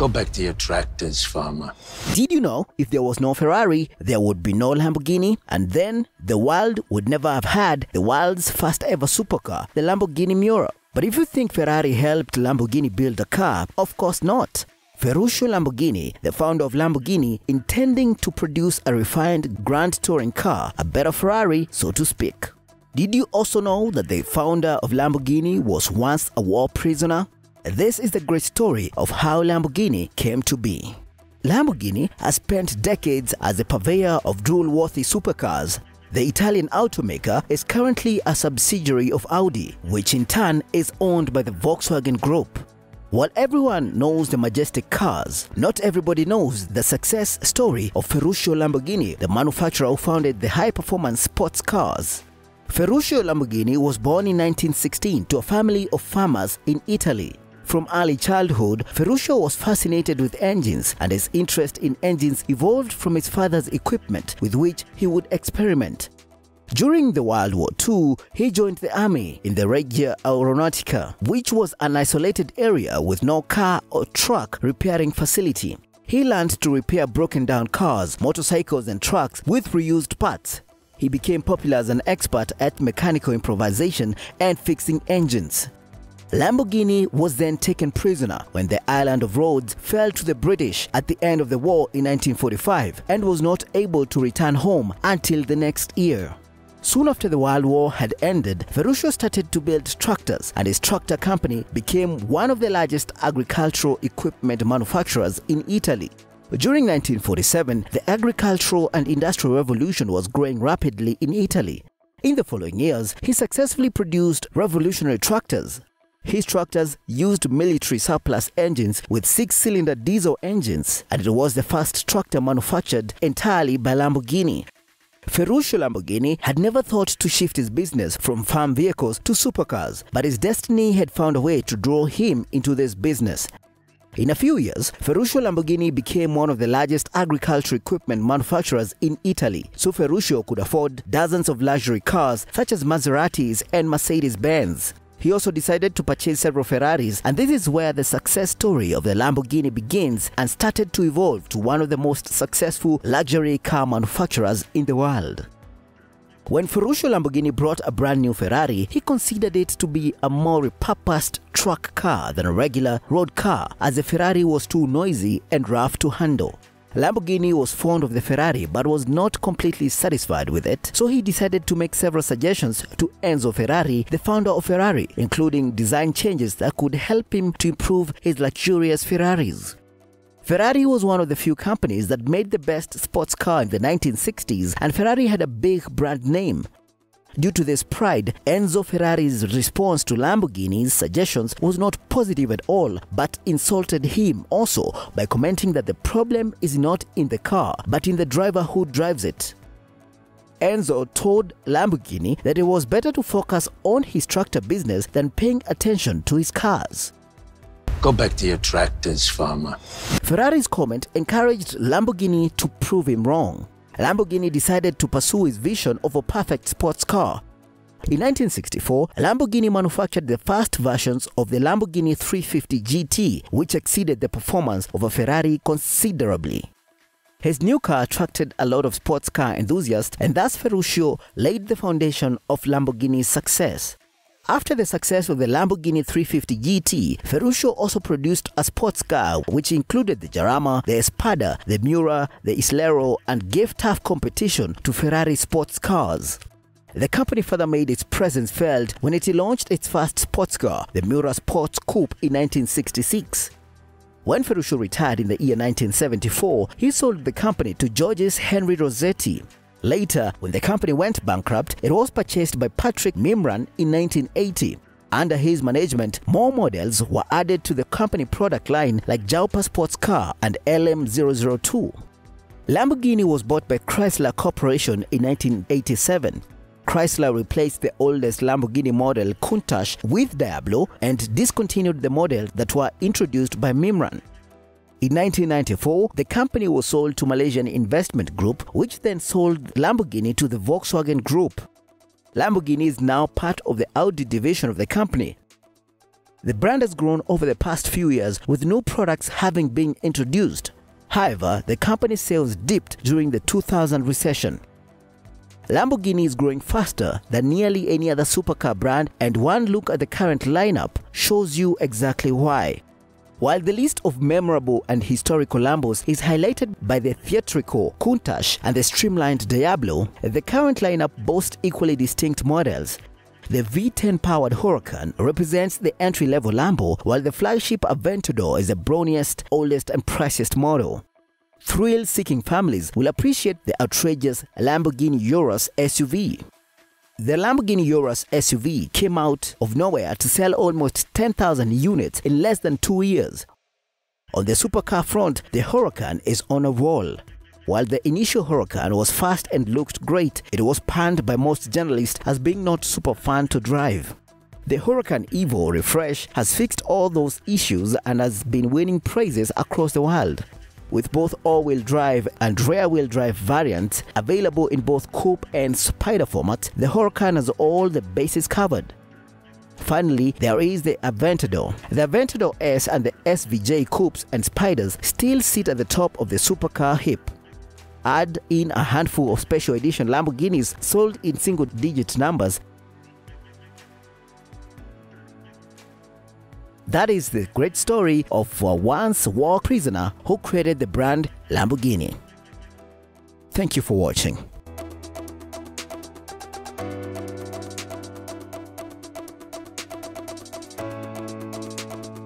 Go back to your tractors, farmer. Did you know if there was no Ferrari, there would be no Lamborghini? And then the world would never have had the world's first ever supercar, the Lamborghini Miura. But if you think Ferrari helped Lamborghini build a car, of course not. Ferruccio Lamborghini, the founder of Lamborghini, intending to produce a refined grand touring car, a better Ferrari, so to speak. Did you also know that the founder of Lamborghini was once a war prisoner? This is the great story of how Lamborghini came to be. Lamborghini has spent decades as a purveyor of drool-worthy supercars. The Italian automaker is currently a subsidiary of Audi, which in turn is owned by the Volkswagen Group. While everyone knows the majestic cars, not everybody knows the success story of Ferruccio Lamborghini, the manufacturer who founded the high-performance sports cars. Ferruccio Lamborghini was born in 1916 to a family of farmers in Italy. From early childhood, Ferruccio was fascinated with engines, and his interest in engines evolved from his father's equipment with which he would experiment. During the World War II, he joined the army in the Regia Aeronautica, which was an isolated area with no car or truck repairing facility. He learned to repair broken down cars, motorcycles and trucks with reused parts. He became popular as an expert at mechanical improvisation and fixing engines. Lamborghini was then taken prisoner when the island of Rhodes fell to the British at the end of the war in 1945 and was not able to return home until the next year. Soon after the World War had ended, Ferruccio started to build tractors, and his tractor company became one of the largest agricultural equipment manufacturers in Italy. During 1947, the agricultural and industrial revolution was growing rapidly in Italy. In the following years, he successfully produced revolutionary tractors. His tractors used military surplus engines with 6-cylinder diesel engines, and it was the first tractor manufactured entirely by Lamborghini. Ferruccio Lamborghini had never thought to shift his business from farm vehicles to supercars, but his destiny had found a way to draw him into this business. In a few years, Ferruccio Lamborghini became one of the largest agricultural equipment manufacturers in Italy, so Ferruccio could afford dozens of luxury cars such as Maseratis and Mercedes-Benz. He also decided to purchase several Ferraris, and this is where the success story of the Lamborghini begins and started to evolve to one of the most successful luxury car manufacturers in the world. When Ferruccio Lamborghini brought a brand new Ferrari, he considered it to be a more repurposed truck car than a regular road car, as the Ferrari was too noisy and rough to handle. Lamborghini was fond of the Ferrari but was not completely satisfied with it, so he decided to make several suggestions to Enzo Ferrari, the founder of Ferrari, including design changes that could help him to improve his luxurious Ferraris. Ferrari was one of the few companies that made the best sports car in the 1960s, and Ferrari had a big brand name. Due to this pride, Enzo Ferrari's response to Lamborghini's suggestions was not positive at all, but insulted him also by commenting that the problem is not in the car, but in the driver who drives it. Enzo told Lamborghini that it was better to focus on his tractor business than paying attention to his cars. Go back to your tractors, farmer. Ferrari's comment encouraged Lamborghini to prove him wrong. Lamborghini decided to pursue his vision of a perfect sports car. In 1964, Lamborghini manufactured the first versions of the Lamborghini 350 GT, which exceeded the performance of a Ferrari considerably. His new car attracted a lot of sports car enthusiasts, and thus Ferruccio laid the foundation of Lamborghini's success. After the success of the Lamborghini 350 GT, Ferruccio also produced a sports car which included the Jarama, the Espada, the Miura, the Islero, and gave tough competition to Ferrari sports cars. The company further made its presence felt when it launched its first sports car, the Miura Sports Coupe, in 1966. When Ferruccio retired in the year 1974, he sold the company to Georges Henry Rossetti. Later, when the company went bankrupt, it was purchased by Patrick Mimran in 1980. Under his management, more models were added to the company product line like Jaupa Sports Car and LM002. Lamborghini was bought by Chrysler Corporation in 1987. Chrysler replaced the oldest Lamborghini model Countach with Diablo and discontinued the models that were introduced by Mimran. In 1994, the company was sold to Malaysian Investment Group, which then sold Lamborghini to the Volkswagen Group. Lamborghini is now part of the Audi division of the company. The brand has grown over the past few years with new products having been introduced. However, the company's sales dipped during the 2000 recession. Lamborghini is growing faster than nearly any other supercar brand, and one look at the current lineup shows you exactly why. While the list of memorable and historical Lambos is highlighted by the theatrical Countach and the streamlined Diablo, the current lineup boasts equally distinct models. The V10-powered Huracan represents the entry-level Lambo, while the flagship Aventador is the brawniest, oldest and priciest model. Thrill-seeking families will appreciate the outrageous Lamborghini Urus SUV. The Lamborghini Urus SUV came out of nowhere to sell almost 10,000 units in less than 2 years. On the supercar front, the Huracan is on a roll. While the initial Huracan was fast and looked great, it was panned by most journalists as being not super fun to drive. The Huracan Evo Refresh has fixed all those issues and has been winning praises across the world. With both all-wheel drive and rear-wheel drive variants available in both coupe and spider format, the Huracan has all the bases covered. Finally, there is the Aventador. The Aventador S and the SVJ coupes and spiders still sit at the top of the supercar heap. Add in a handful of special edition Lamborghinis sold in single-digit numbers. That is the great story of a once war prisoner who created the brand Lamborghini. Thank you for watching.